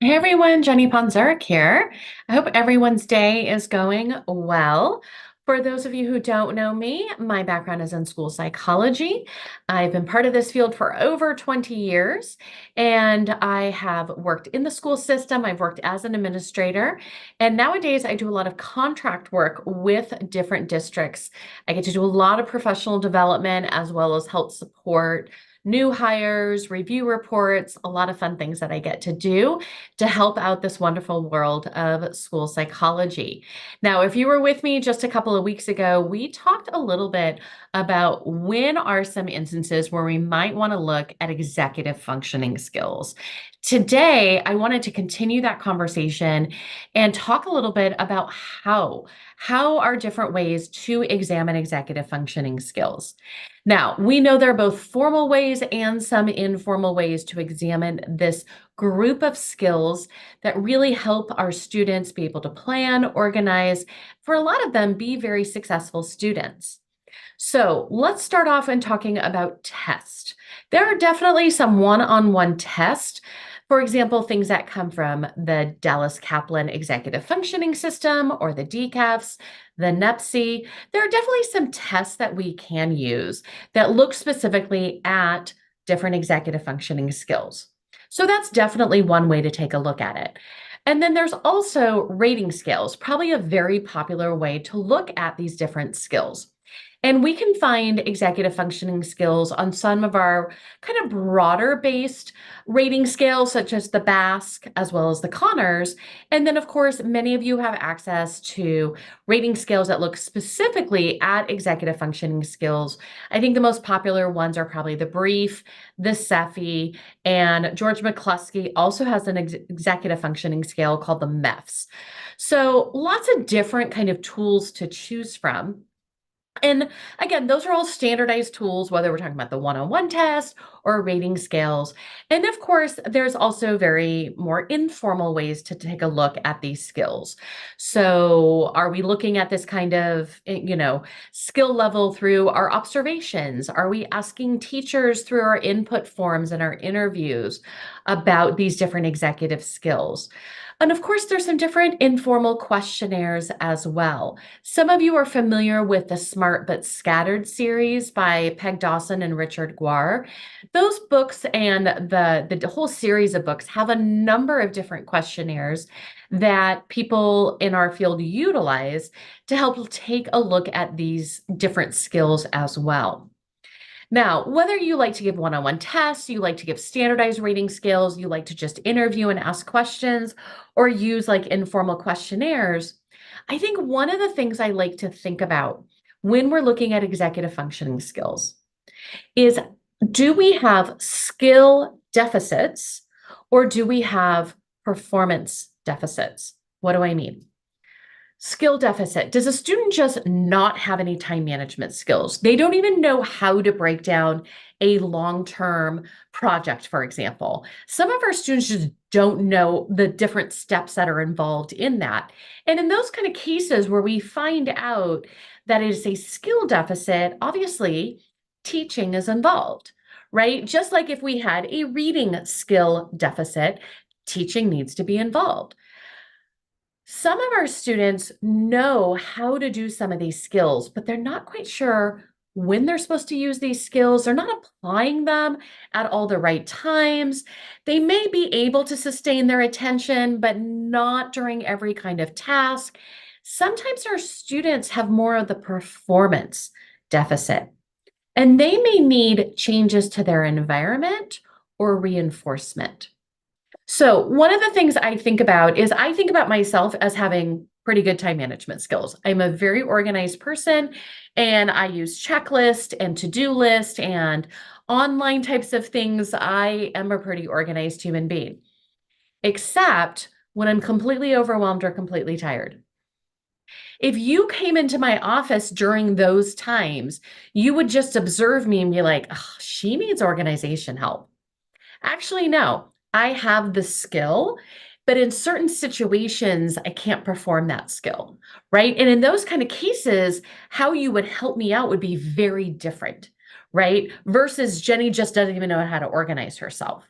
Hey everyone, Jenny Ponzeric here. I hope everyone's day is going well. For those of you who don't know me, my background is in school psychology. I've been part of this field for over 20 years, and I have worked in the school system. I've worked as an administrator, and nowadays I do a lot of contract work with different districts. I get to do a lot of professional development as well as help support new hires, review reports, a lot of fun things that I get to do to help out this wonderful world of school psychology. Now, if you were with me just a couple of weeks ago, we talked a little bit about when are some instances where we might want to look at executive functioning skills. Today, I wanted to continue that conversation and talk a little bit about how are different ways to examine executive functioning skills. Now, we know there are both formal ways and some informal ways to examine this group of skills that really help our students be able to plan, organize, for a lot of them, be very successful students. So let's start off in talking about tests. There are definitely some one-on-one tests. For example, things that come from the Dallas Kaplan Executive Functioning System or the DCAFs, the NEPSI. There are definitely some tests that we can use that look specifically at different executive functioning skills. So that's definitely one way to take a look at it. And then there's also rating scales, probably a very popular way to look at these different skills. And we can find executive functioning skills on some of our kind of broader based rating scales, such as the BASC as well as the Connors. And then, of course, many of you have access to rating scales that look specifically at executive functioning skills. I think the most popular ones are probably the Brief, the CEFI, and George McCluskey also has an executive functioning scale called the MEFS. So lots of different kind of tools to choose from. And again, those are all standardized tools, whether we're talking about the one-on-one test or rating scales. And of course, there's also very more informal ways to take a look at these skills. So are we looking at this kind of, skill level through our observations? Are we asking teachers through our input forms and our interviews about these different executive skills? And of course, there's some different informal questionnaires as well. Some of you are familiar with the Smart But Scattered series by Peg Dawson and Richard Guar. Those books and the whole series of books have a number of different questionnaires that people in our field utilize to help take a look at these different skills as well. Now, whether you like to give one-on-one tests, you like to give standardized rating scales, you like to just interview and ask questions, or use like informal questionnaires, I think one of the things I like to think about when we're looking at executive functioning skills is, do we have skill deficits or do we have performance deficits? What do I mean? Skill deficit. Does a student just not have any time management skills? They don't even know how to break down a long-term project, for example. Some of our students just don't know the different steps that are involved in that. And in those kind of cases where we find out that it is a skill deficit, obviously teaching is involved, right? Just like if we had a reading skill deficit, teaching needs to be involved. Some of our students know how to do some of these skills, but they're not quite sure when they're supposed to use these skills. They're not applying them at all the right times. They may be able to sustain their attention, but not during every kind of task. Sometimes our students have more of the performance deficit, and they may need changes to their environment or reinforcement. So one of the things I think about is I think about myself as having pretty good time management skills. I'm a very organized person and I use checklist and to-do list and online types of things. I am a pretty organized human being, except when I'm completely overwhelmed or completely tired. If you came into my office during those times, you would just observe me and be like, "Ugh, she needs organization help." Actually, no, I have the skill, but in certain situations, I can't perform that skill, right? And in those kind of cases, how you would help me out would be very different, right? Versus Jenny just doesn't even know how to organize herself.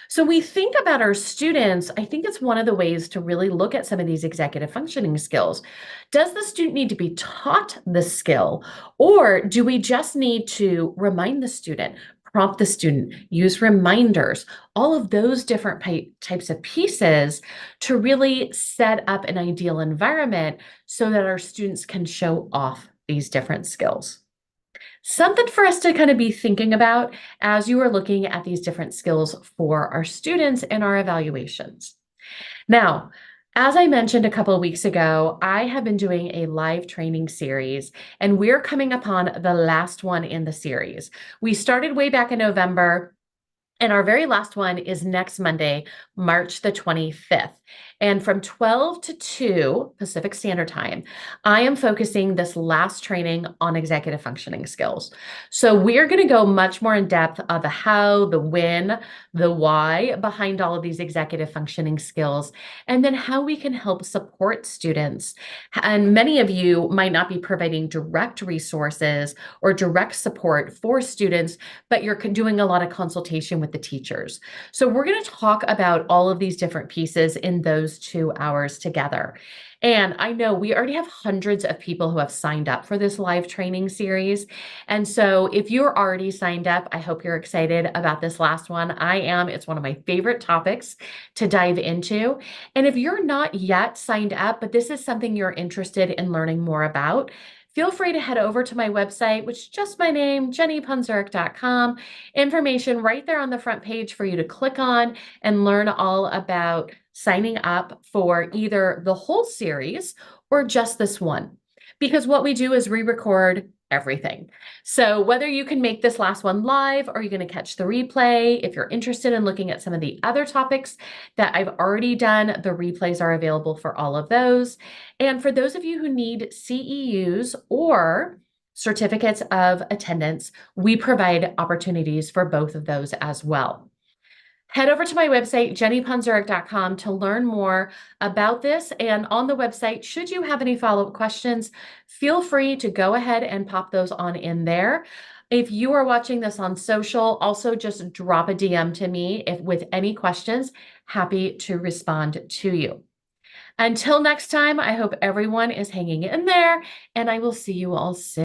So we think about our students, I think it's one of the ways to really look at some of these executive functioning skills. Does the student need to be taught the skill, or do we just need to remind the student, prompt the student, use reminders, all of those different types of pieces to really set up an ideal environment so that our students can show off these different skills? Something for us to kind of be thinking about as you are looking at these different skills for our students in our evaluations. Now, as I mentioned a couple of weeks ago, I have been doing a live training series, and we're coming upon the last one in the series. We started way back in November. And our very last one is next Monday, March the 25th. And from 12 to 2 Pacific Standard Time, I am focusing this last training on executive functioning skills. So we're going to go much more in depth of the how, the when, the why behind all of these executive functioning skills, and then how we can help support students. And many of you might not be providing direct resources or direct support for students, but you're doing a lot of consultation with the teachers. So we're going to talk about all of these different pieces in those 2 hours together. And I know we already have hundreds of people who have signed up for this live training series. And so if you're already signed up, I hope you're excited about this last one. I am. It's one of my favorite topics to dive into. And if you're not yet signed up, but this is something you're interested in learning more about, feel free to head over to my website, which is just my name, jennypunzurk.com. Information right there on the front page for you to click on and learn all about signing up for either the whole series or just this one. Because what we do is re-record everything. So whether you can make this last one live or you're going to catch the replay, if you're interested in looking at some of the other topics that I've already done, the replays are available for all of those. And for those of you who need CEUs or certificates of attendance, we provide opportunities for both of those as well. Head over to my website, jennypunzurk.com, to learn more about this. And on the website, should you have any follow-up questions, feel free to go ahead and pop those on in there. If you are watching this on social, also just drop a DM to me with any questions. Happy to respond to you. Until next time, I hope everyone is hanging in there, and I will see you all soon.